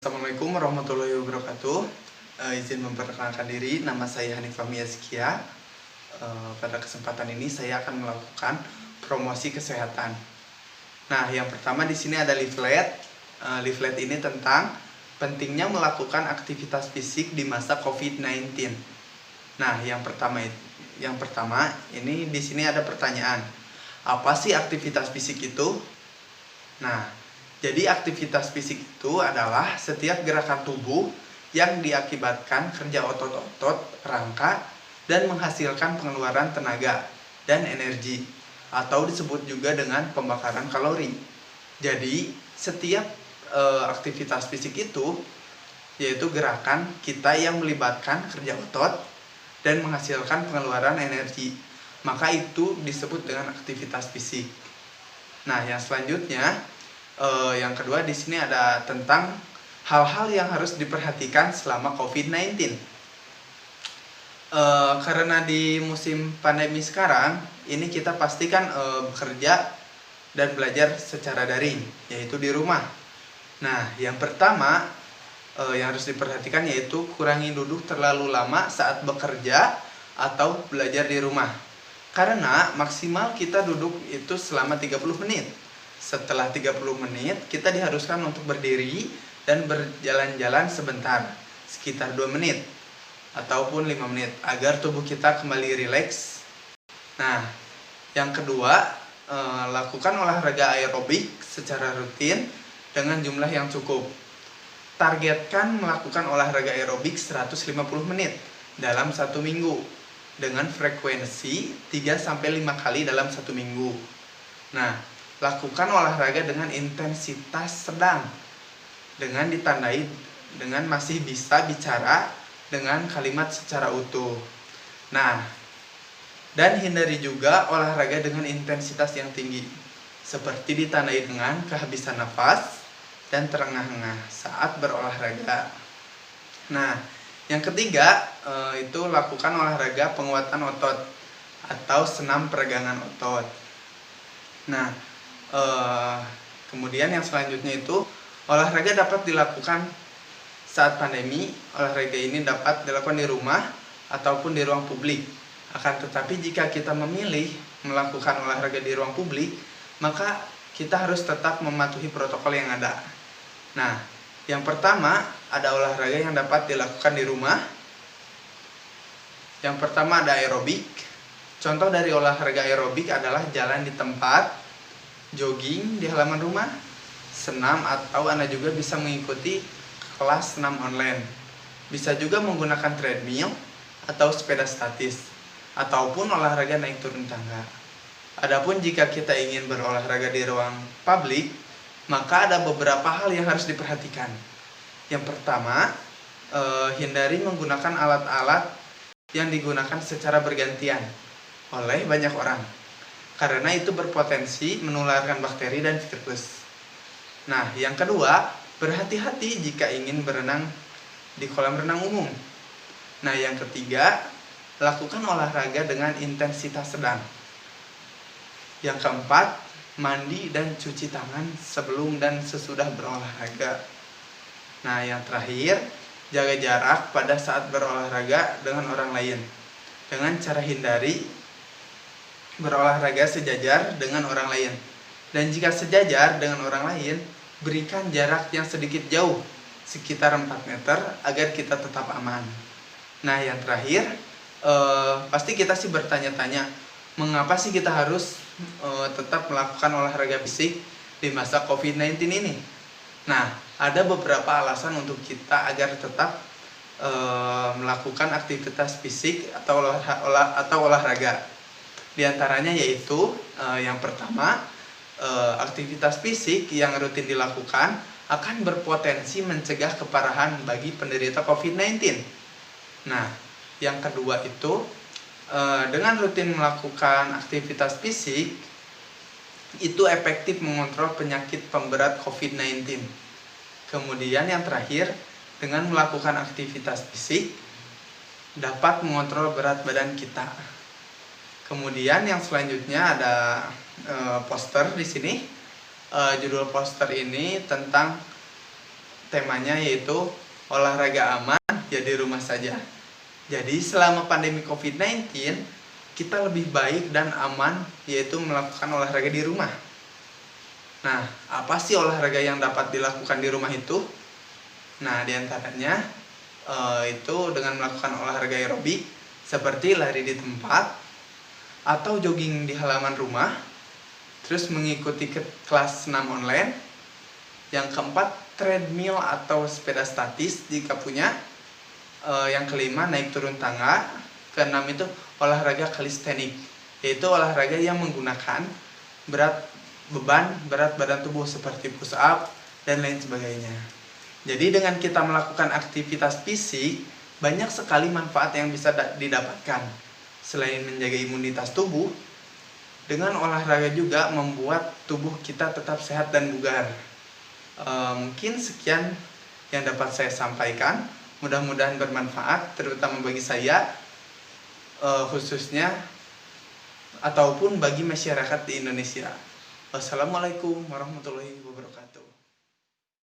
Assalamualaikum warahmatullahi wabarakatuh. Izin memperkenalkan diri, nama saya Hanif Fahmi Azkia. Pada kesempatan ini saya akan melakukan promosi kesehatan. Nah, yang pertama di sini ada leaflet. Leaflet ini tentang pentingnya melakukan aktivitas fisik di masa COVID-19. Nah, yang pertama ini di sini ada pertanyaan. Apa sih aktivitas fisik itu? Nah, jadi aktivitas fisik itu adalah setiap gerakan tubuh yang diakibatkan kerja otot-otot, rangka, dan menghasilkan pengeluaran tenaga dan energi, atau disebut juga dengan pembakaran kalori. Jadi setiap aktivitas fisik itu yaitu gerakan kita yang melibatkan kerja otot dan menghasilkan pengeluaran energi. Maka itu disebut dengan aktivitas fisik. Nah, yang selanjutnya yang kedua di sini ada tentang hal-hal yang harus diperhatikan selama COVID-19. Karena di musim pandemi sekarang ini kita pastikan bekerja dan belajar secara daring, yaitu di rumah. Nah, yang pertama yang harus diperhatikan yaitu kurangi duduk terlalu lama saat bekerja atau belajar di rumah. Karena maksimal kita duduk itu selama 30 menit. Setelah 30 menit, kita diharuskan untuk berdiri dan berjalan-jalan sebentar, sekitar 2 menit ataupun 5 menit, agar tubuh kita kembali rileks. Nah, yang kedua, lakukan olahraga aerobik secara rutin dengan jumlah yang cukup. Targetkan melakukan olahraga aerobik 150 menit dalam 1 minggu dengan frekuensi 3-5 kali dalam 1 minggu. Nah, lakukan olahraga dengan intensitas sedang dengan ditandai dengan masih bisa bicara dengan kalimat secara utuh. Nah, dan hindari juga olahraga dengan intensitas yang tinggi seperti ditandai dengan kehabisan nafas dan terengah-engah saat berolahraga. Nah, yang ketiga itu lakukan olahraga penguatan otot atau senam peregangan otot. Nah, kemudian yang selanjutnya itu olahraga dapat dilakukan saat pandemi. Olahraga ini dapat dilakukan di rumah ataupun di ruang publik. Akan tetapi jika kita memilih melakukan olahraga di ruang publik, maka kita harus tetap mematuhi protokol yang ada. Nah, yang pertama ada olahraga yang dapat dilakukan di rumah. Yang pertama ada aerobik. Contoh dari olahraga aerobik adalah jalan di tempat, jogging di halaman rumah, senam, atau Anda juga bisa mengikuti kelas senam online. Bisa juga menggunakan treadmill atau sepeda statis, ataupun olahraga naik turun tangga. Adapun jika kita ingin berolahraga di ruang publik, maka ada beberapa hal yang harus diperhatikan. Yang pertama, hindari menggunakan alat-alat yang digunakan secara bergantian oleh banyak orang, karena itu berpotensi menularkan bakteri dan virus. Nah, yang kedua, berhati-hati jika ingin berenang di kolam renang umum. Nah, yang ketiga, lakukan olahraga dengan intensitas sedang. Yang keempat, mandi dan cuci tangan sebelum dan sesudah berolahraga. Nah, yang terakhir, jaga jarak pada saat berolahraga dengan orang lain dengan cara hindari berolahraga sejajar dengan orang lain. Dan jika sejajar dengan orang lain, berikan jarak yang sedikit jauh, sekitar 4 meter, agar kita tetap aman. Nah, yang terakhir, pasti kita sih bertanya-tanya, mengapa sih kita harus tetap melakukan olahraga fisik di masa COVID-19 ini? Nah, ada beberapa alasan untuk kita agar tetap melakukan aktivitas fisik atau olahraga. Di antaranya yaitu yang pertama, aktivitas fisik yang rutin dilakukan akan berpotensi mencegah keparahan bagi penderita COVID-19. Nah, yang kedua itu dengan rutin melakukan aktivitas fisik itu efektif mengontrol penyakit pemberat COVID-19. Kemudian yang terakhir, dengan melakukan aktivitas fisik dapat mengontrol berat badan kita. Kemudian yang selanjutnya ada poster di sini. Judul poster ini tentang temanya yaitu olahraga aman ya di rumah saja. Jadi selama pandemi COVID-19 kita lebih baik dan aman yaitu melakukan olahraga di rumah. Nah, apa sih olahraga yang dapat dilakukan di rumah itu? Nah, diantaranya itu dengan melakukan olahraga aerobik seperti lari di tempat atau jogging di halaman rumah, terus mengikuti kelas senam online. Yang keempat, treadmill atau sepeda statis jika punya. Yang kelima, naik turun tangga. Keenam itu olahraga kalistenik, yaitu olahraga yang menggunakan beban berat badan tubuh seperti push up dan lain sebagainya. Jadi dengan kita melakukan aktivitas fisik, banyak sekali manfaat yang bisa didapatkan. Selain menjaga imunitas tubuh, dengan olahraga juga membuat tubuh kita tetap sehat dan bugar. Mungkin sekian yang dapat saya sampaikan. Mudah-mudahan bermanfaat, terutama bagi saya, khususnya ataupun bagi masyarakat di Indonesia. Wassalamualaikum warahmatullahi wabarakatuh.